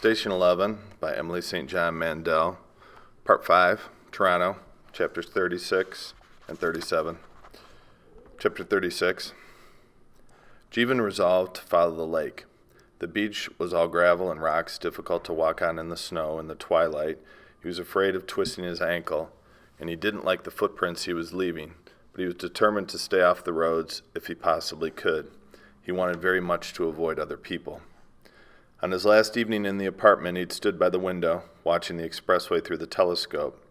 Station 11 by Emily St. John Mandel, Part 5, Toronto, Chapters 36 and 37. Chapter 36. Jeevan resolved to follow the lake. The beach was all gravel and rocks, difficult to walk on in the snow in the twilight. He was afraid of twisting his ankle, and he didn't like the footprints he was leaving, but he was determined to stay off the roads if he possibly could. He wanted very much to avoid other people. On his last evening in the apartment, he'd stood by the window, watching the expressway through the telescope.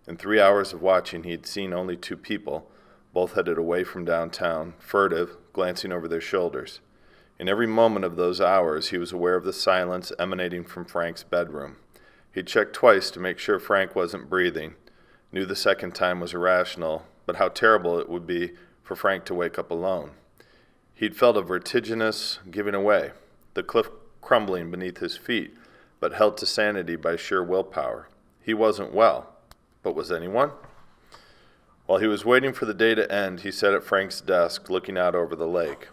In 3 hours of watching, he'd seen only 2 people, both headed away from downtown, furtive, glancing over their shoulders. In every moment of those hours, he was aware of the silence emanating from Frank's bedroom. He'd checked twice to make sure Frank wasn't breathing, knew the second time was irrational, but how terrible it would be for Frank to wake up alone. He'd felt a vertiginous giving away, the cliff crumbling beneath his feet, but held to sanity by sheer willpower. He wasn't well, but was anyone? While he was waiting for the day to end, he sat at Frank's desk, looking out over the lake,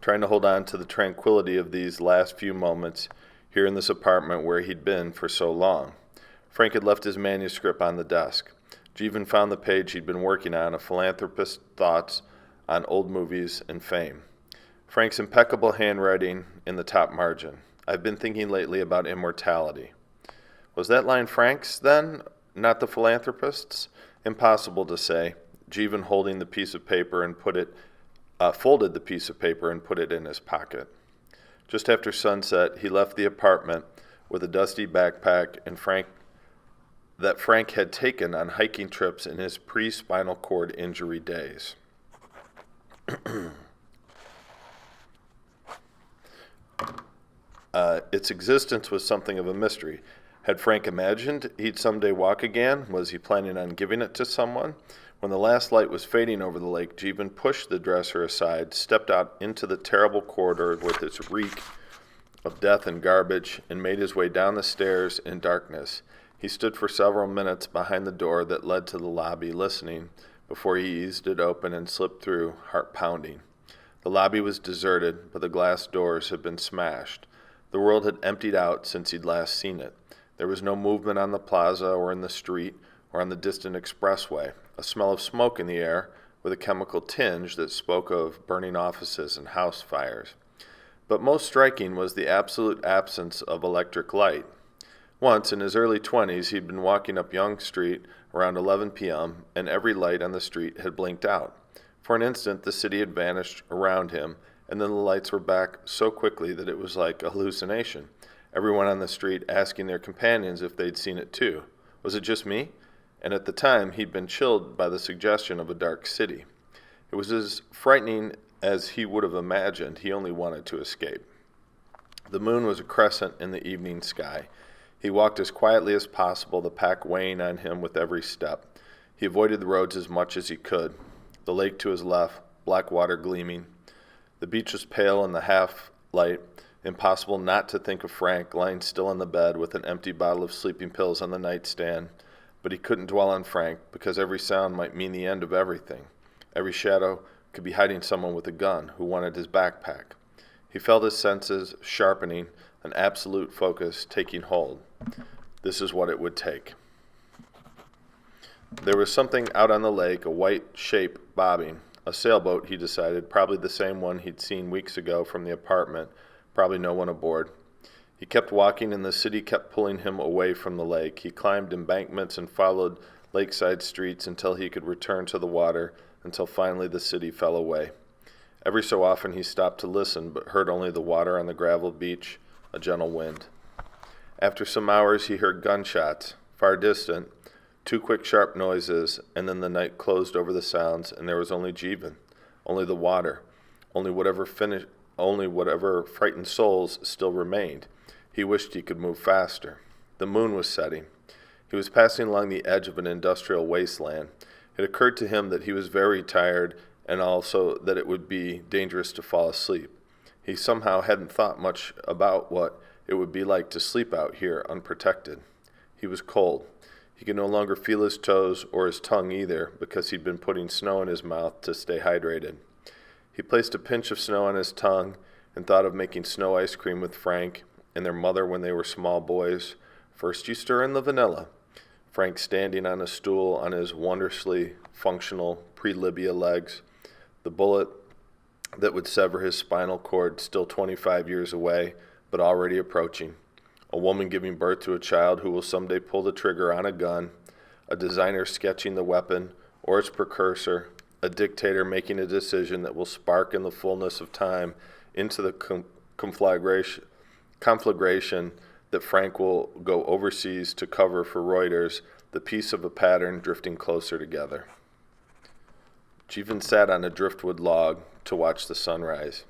trying to hold on to the tranquility of these last few moments here in this apartment where he'd been for so long. Frank had left his manuscript on the desk. Jeevan found the page he'd been working on, a philanthropist's thoughts on old movies and fame. Frank's impeccable handwriting in the top margin. I've been thinking lately about immortality. Was that line Frank's, then, not the philanthropist's? Impossible to say. Jeevan holding the piece of paper and folded the piece of paper and put it in his pocket. Just after sunset, he left the apartment with a dusty backpack and Frank had taken on hiking trips in his pre-spinal cord injury days. Its existence was something of a mystery. Had Frank imagined he'd someday walk again? Was he planning on giving it to someone? When the last light was fading over the lake, Jeevan pushed the dresser aside, stepped out into the terrible corridor with its reek of death and garbage, and made his way down the stairs in darkness. He stood for several minutes behind the door that led to the lobby, listening, before he eased it open and slipped through, heart pounding. The lobby was deserted, but the glass doors had been smashed. The world had emptied out since he'd last seen it. There was no movement on the plaza or in the street or on the distant expressway. A smell of smoke in the air with a chemical tinge that spoke of burning offices and house fires. But most striking was the absolute absence of electric light. Once, in his early 20s, he'd been walking up Yonge Street around 11 p.m., and every light on the street had blinked out. For an instant, the city had vanished around him, and then the lights were back so quickly that it was like a hallucination. Everyone on the street asking their companions if they'd seen it too. Was it just me? And at the time, he'd been chilled by the suggestion of a dark city. It was as frightening as he would have imagined. He only wanted to escape. The moon was a crescent in the evening sky. He walked as quietly as possible, the pack weighing on him with every step. He avoided the roads as much as he could. The lake to his left, black water gleaming. The beach was pale in the half-light. Impossible not to think of Frank lying still on the bed with an empty bottle of sleeping pills on the nightstand. But he couldn't dwell on Frank, because every sound might mean the end of everything. Every shadow could be hiding someone with a gun who wanted his backpack. He felt his senses sharpening, an absolute focus taking hold. This is what it would take. There was something out on the lake, a white shape bobbing. A sailboat, he decided, probably the same one he'd seen weeks ago from the apartment, probably no one aboard. He kept walking, and the city kept pulling him away from the lake. He climbed embankments and followed lakeside streets until he could return to the water, until finally the city fell away. Every so often he stopped to listen, but heard only the water on the gravel beach, a gentle wind. After some hours he heard gunshots, far distant, 2 quick sharp noises, and then the night closed over the sounds, and there was only Jeevan, only the water, only whatever frightened souls still remained. He wished he could move faster. The moon was setting. He was passing along the edge of an industrial wasteland. It occurred to him that he was very tired, and also that it would be dangerous to fall asleep. He somehow hadn't thought much about what it would be like to sleep out here unprotected. He was cold. He could no longer feel his toes or his tongue either, because he'd been putting snow in his mouth to stay hydrated. He placed a pinch of snow on his tongue and thought of making snow ice cream with Frank and their mother when they were small boys. First you stir in the vanilla. Frank standing on a stool on his wondrously functional pre-Libya legs, the bullet that would sever his spinal cord still 25 years away, but already approaching. A woman giving birth to a child who will someday pull the trigger on a gun, a designer sketching the weapon or its precursor, a dictator making a decision that will spark in the fullness of time into the conflagration that Frank will go overseas to cover for Reuters, the piece of a pattern drifting closer together. Jeevan sat on a driftwood log to watch the sunrise.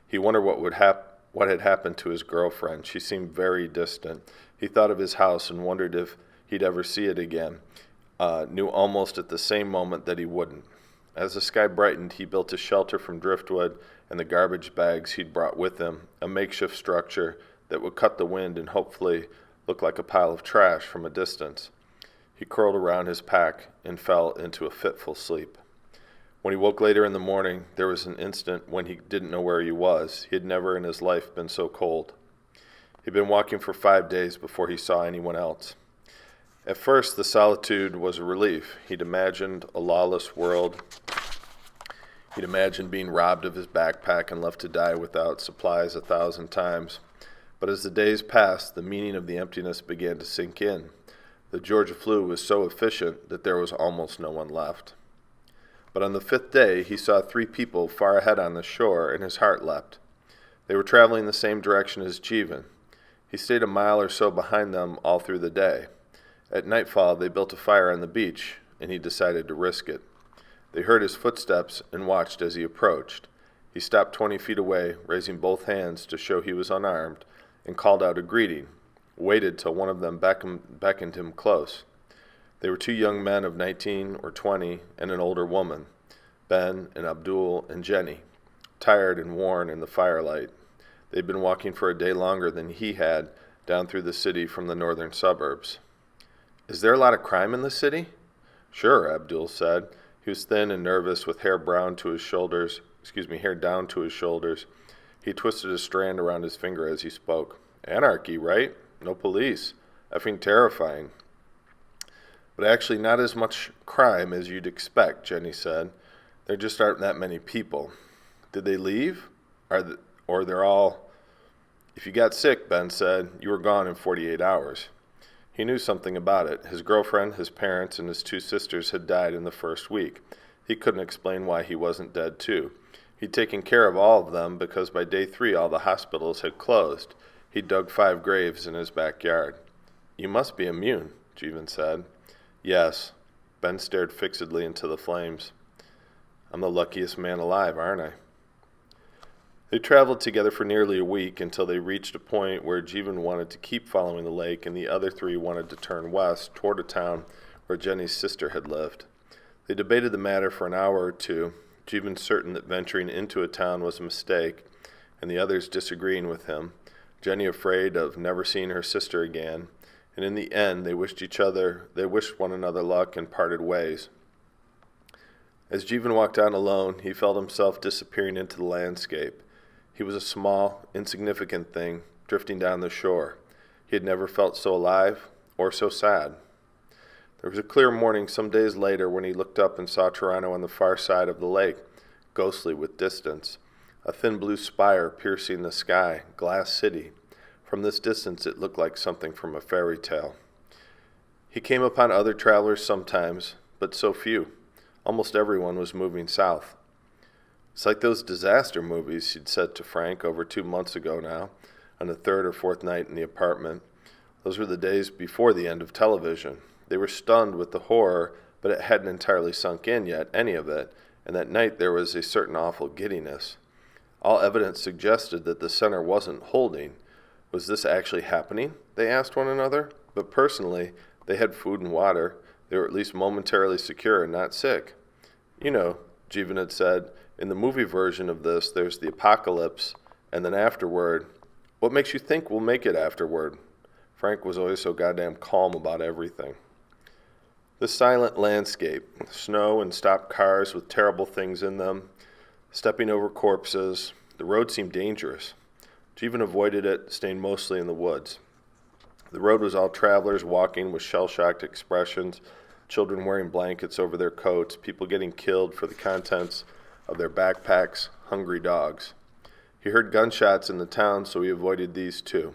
He wondered what had happened to his girlfriend. She seemed very distant. He thought of his house and wondered if he'd ever see it again. Knew almost at the same moment that he wouldn't. As the sky brightened, he built a shelter from driftwood and the garbage bags he'd brought with him, a makeshift structure that would cut the wind and hopefully look like a pile of trash from a distance. He curled around his pack and fell into a fitful sleep. When he woke later in the morning, there was an instant when he didn't know where he was. He had never in his life been so cold. He'd been walking for 5 days before he saw anyone else. At first, the solitude was a relief. He'd imagined a lawless world. He'd imagined being robbed of his backpack and left to die without supplies 1,000 times. But as the days passed, the meaning of the emptiness began to sink in. The Georgia flu was so efficient that there was almost no one left. But on the 5th day, he saw 3 people far ahead on the shore, and his heart leapt. They were traveling the same direction as Jeevan. He stayed a mile or so behind them all through the day. At nightfall, they built a fire on the beach, and he decided to risk it. They heard his footsteps and watched as he approached. He stopped 20 feet away, raising both hands to show he was unarmed, and called out a greeting, waited till one of them beckoned him close. They were 2 young men of 19 or 20 and an older woman, Ben and Abdul and Jenny, tired and worn in the firelight. They'd been walking for a day longer than he had down through the city from the northern suburbs. "Is there a lot of crime in the city?" "Sure," Abdul said. He was thin and nervous with hair down to his shoulders. He twisted a strand around his finger as he spoke. "Anarchy, right? No police. Effing terrifying." "But actually not as much crime as you'd expect," Jenny said. "There just aren't that many people. Did they leave? Or they're all..." "If you got sick," Ben said, "you were gone in 48 hours. He knew something about it. His girlfriend, his parents, and his 2 sisters had died in the first week. He couldn't explain why he wasn't dead too. He'd taken care of all of them because by day 3 all the hospitals had closed. He'd dug 5 graves in his backyard. "You must be immune," Jeevan said. "Yes." Ben stared fixedly into the flames. "I'm the luckiest man alive, aren't I?" They traveled together for nearly a week until they reached a point where Jeevan wanted to keep following the lake and the other 3 wanted to turn west toward a town where Jenny's sister had lived. They debated the matter for an hour or 2, Jeevan certain that venturing into a town was a mistake, and the others disagreeing with him, Jenny afraid of never seeing her sister again, and in the end they wished one another luck and parted ways. As Jeevan walked on alone, he felt himself disappearing into the landscape. He was a small, insignificant thing, drifting down the shore. He had never felt so alive or so sad. There was a clear morning some days later when he looked up and saw Toronto on the far side of the lake, ghostly with distance. A thin blue spire piercing the sky, Glass City. From this distance it looked like something from a fairy tale. He came upon other travelers sometimes, but so few. Almost everyone was moving south. "It's like those disaster movies," she'd said to Frank over 2 months ago now, on the 3rd or 4th night in the apartment. Those were the days before the end of television. They were stunned with the horror, but it hadn't entirely sunk in yet, any of it, and that night there was a certain awful giddiness. All evidence suggested that the center wasn't holding. Was this actually happening? They asked one another. But personally, they had food and water. They were at least momentarily secure and not sick. "You know," Jeevan had said, "in the movie version of this, there's the apocalypse, and then afterward, what makes you think we'll make it afterward?" Frank was always so goddamn calm about everything. The silent landscape, snow and stopped cars with terrible things in them, stepping over corpses, The road seemed dangerous. Jeevan avoided it, staying mostly in the woods. The road was all travelers walking with shell-shocked expressions, children wearing blankets over their coats, people getting killed for the contents of their backpacks, hungry dogs. He heard gunshots in the town, so he avoided these too.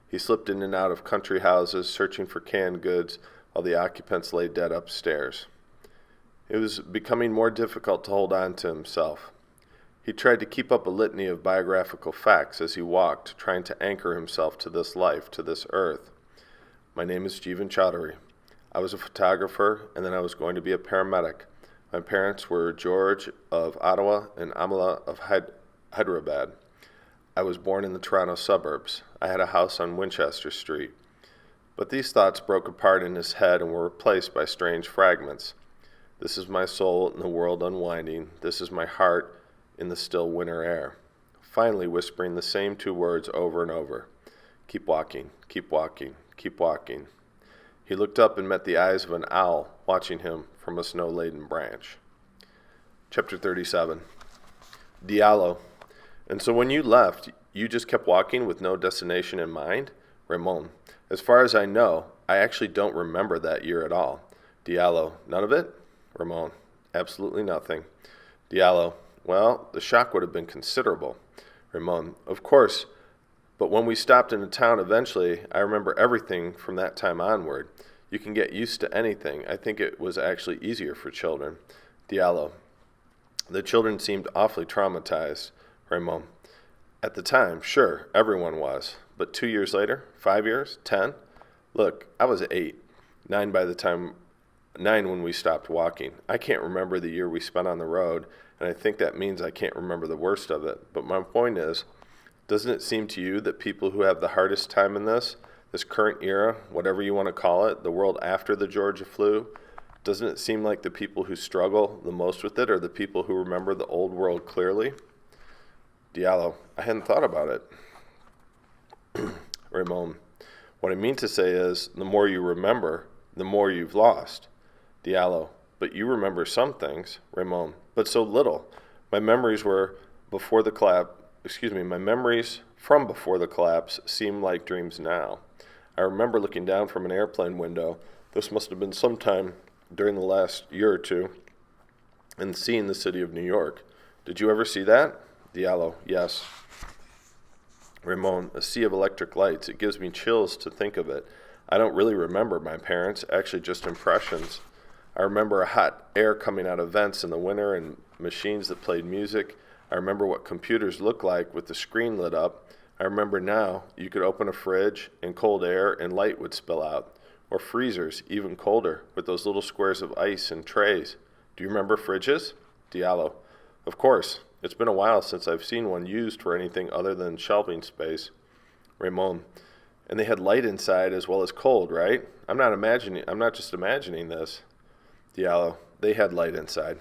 He slipped in and out of country houses, searching for canned goods, while the occupants lay dead upstairs. It was becoming more difficult to hold on to himself. He tried to keep up a litany of biographical facts as he walked, trying to anchor himself to this life, to this earth. My name is Jeevan Chaudhary. I was a photographer, and then I was going to be a paramedic. My parents were George of Ottawa and Amala of Hyderabad. I was born in the Toronto suburbs. I had a house on Winchester Street. But these thoughts broke apart in his head and were replaced by strange fragments. This is my soul in the world unwinding. This is my heart in the still winter air. Finally whispering the same two words over and over. Keep walking, keep walking, keep walking. He looked up and met the eyes of an owl watching him from a snow-laden branch. Chapter 37. Diallo. And so when you left, you just kept walking with no destination in mind? Ramon. As far as I know, I actually don't remember that year at all. Diallo. None of it? Ramon. Absolutely nothing. Diallo. Well, the shock would have been considerable. Ramon. Of course, but when we stopped in a town eventually, I remember everything from that time onward. You can get used to anything. I think it was actually easier for children. Diallo. The children seemed awfully traumatized. Ramon. At the time, sure, everyone was. But 2 years later? 5 years? 10? Look, I was 8. 9 when we stopped walking. I can't remember the year we spent on the road, and I think that means I can't remember the worst of it. But my point is, doesn't it seem to you that people who have the hardest time in this current era, whatever you want to call it, the world after the Georgia flu, doesn't it seem like the people who struggle the most with it are the people who remember the old world clearly? Diallo. I hadn't thought about it. Ramon. What I mean to say is, the more you remember, the more you've lost. Diallo. But you remember some things. Ramon. But so little. My memories from before the collapse seem like dreams now. I remember looking down from an airplane window, this must have been sometime during the last year or two, and seeing the city of New York. Did you ever see that? Diallo. Yes. Ramon. A sea of electric lights. It gives me chills to think of it. I don't really remember my parents, actually just impressions. I remember a hot air coming out of vents in the winter and machines that played music. I remember what computers looked like with the screen lit up. I remember now you could open a fridge and cold air and light would spill out. Or freezers, even colder, with those little squares of ice and trays. Do you remember fridges? Diallo. Of course. It's been a while since I've seen one used for anything other than shelving space. Ramon. And they had light inside as well as cold, right? I'm not just imagining this. Diallo. They had light inside.